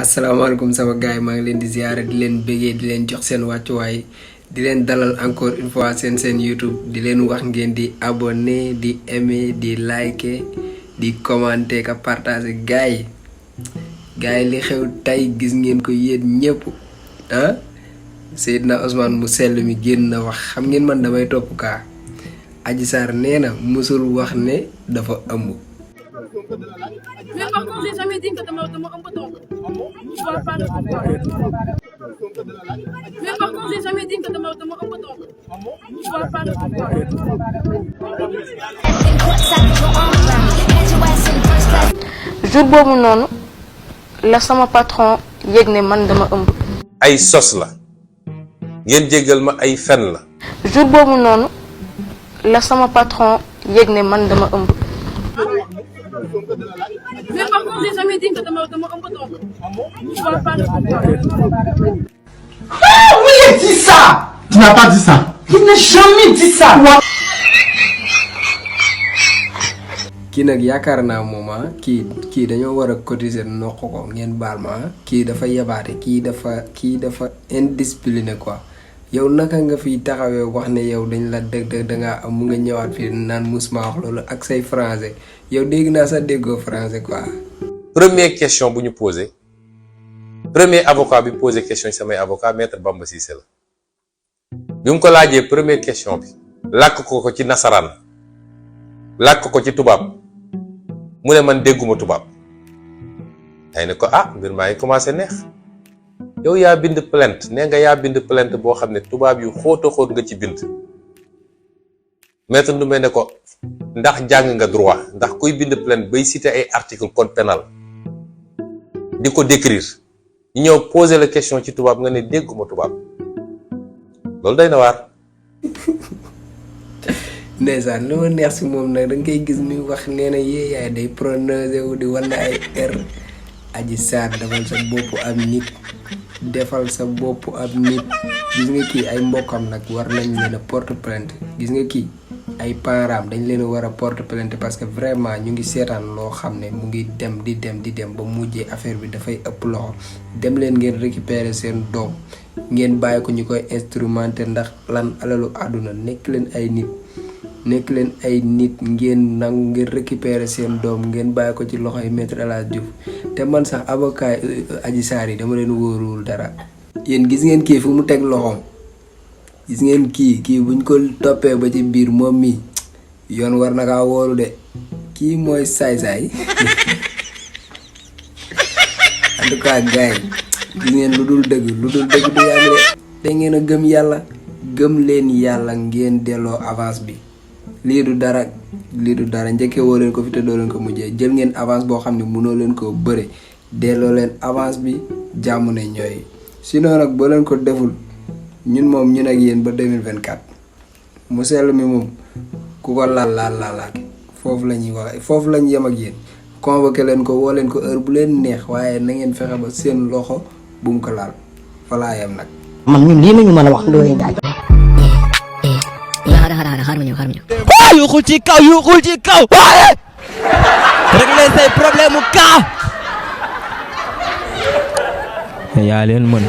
asalaamaaleykum sama gars yi maa ngi leen di ziare di leen bëggee di leen jox seen wàccuwaay di leen dalal encore une fois seen YouTube di leen wax ngeen di abonné di aimer di liker di commenter ka partager gars yi li xew tey gis ngeen ko yéen ñëpp ah Seydina Ousmane mu sell mi génn na wax xam ngeen man damay topp kaa Adji Sarr nee na musul wax ne dafa ëmb. Mais par contre, j'ai jamais dit que tu m'as un peu donc. Je vois pas le pourquoi. Mais par contre, j'ai jamais dit que tu m'as un peu donc. Je vois pas le pourquoi. Jour boobu noonu la sama patron yëg ne man dama ëmb. ay sos la ngeen jéggal ma ay fen la. Jour boobu noonu la sama patron yëg ne man dama ëmb. Mais par contre, j'ai jamais dit que tu m'as un peu donc. Je vois pas le pourquoi. Ah oui, il dit ça. Tu n'as pas dit ça. Il n'a jamais dit ça. kii nag yaakaar naa moom kii dañoo war a cotiser noq ko ngeen baal ma kii dafa yabaate kii dafa indiscipliné quoi yow naka nga fi taxawee wax ne yow dañ la dëgg dangaa am mu nga ñëwaat fii naan musuma wax loolu ak say français yow dégg naa sax déggoo français quoi. première question bu ñu posé premier avocat bi posé question ci samay avocat maître Bamba Cissé la bi mu ko laajee première question bi làkk ko ci nasaraan làkk ko ci tubaab mu ne man dégguma tubaab day ne ko mbir maa ngi commencé neex yow yaa bind plainte nee nga yaa bind plainte boo xam ne tubaab yu xóota xóot nga ci bind maître Ndoumé ne ko ndax jàng nga droit ndax kuy bind plainte bay cité ay article code pénal di ko décrire ñu ñëw poser la question ci tubaab nga ne dégguma tubaab loolu day na waar. ndeysaan lu ma neex si moom nag danga koy gis muy wax nee na yaay day prononcé wu di wane ay r. Adji Sarr defal sa bopp ab nit defal sa bopp ab nit gis nga kii ay mbokkam nag war nañ leen a porte plainte gis nga kii ay parents dañ leen a war a porte plainte parce que vraiment ñu ngi seetaan loo xam ne mu ngi dem di dem ba mujjee affaire bi dafay ëpp loxo dem leen ngeen récupérer seen doom ngeen bàyyi ko ñu koy instrumenté ndax lan alalu àdduna nekk leen ay nit ngeen nangu ngeen récupérer seen doom ngeen bàyyi ko ci loxoy maître El Hadji Diouf te man sax avocat Adji Sarr yi dama leen wóoruwul dara. yéen gis ngeen kii fu mu teg loxoom gis ngeen kii buñ ko toppee ba ci biir moom mi yoon war na kaa wóoru de kii mooy saay-saay en tout cas gars yi gis ngeen lu dul dëgg du yàgg de da ngeen a gëm yàlla gëm leen yàlla ngeen delloo avance bi. lii du dara njëkkee woo leen ko fi te doo leen ko mujjee jël ngeen avance boo xam ne mënoo leen ko bëre delloo leen avance bi jàmm ne ñooy sinon nag boo leen ko deful ñun ak yéen ba 2024 mu sell mi moom ku ko laalaat foofu la ñuy wax foofu la ñu yem ak yéen convoqué leen ko woo leen ko heure bu leen neex waaye na ngeen fexe ba seen loxo bu mu ko laal fa laa yem nag. man ñun lii nañu mën a wax Ndoye Ndiaye. xaar ma ñëw yuuxul ci kaw waaye régler say problème mu kaa yaa leen mën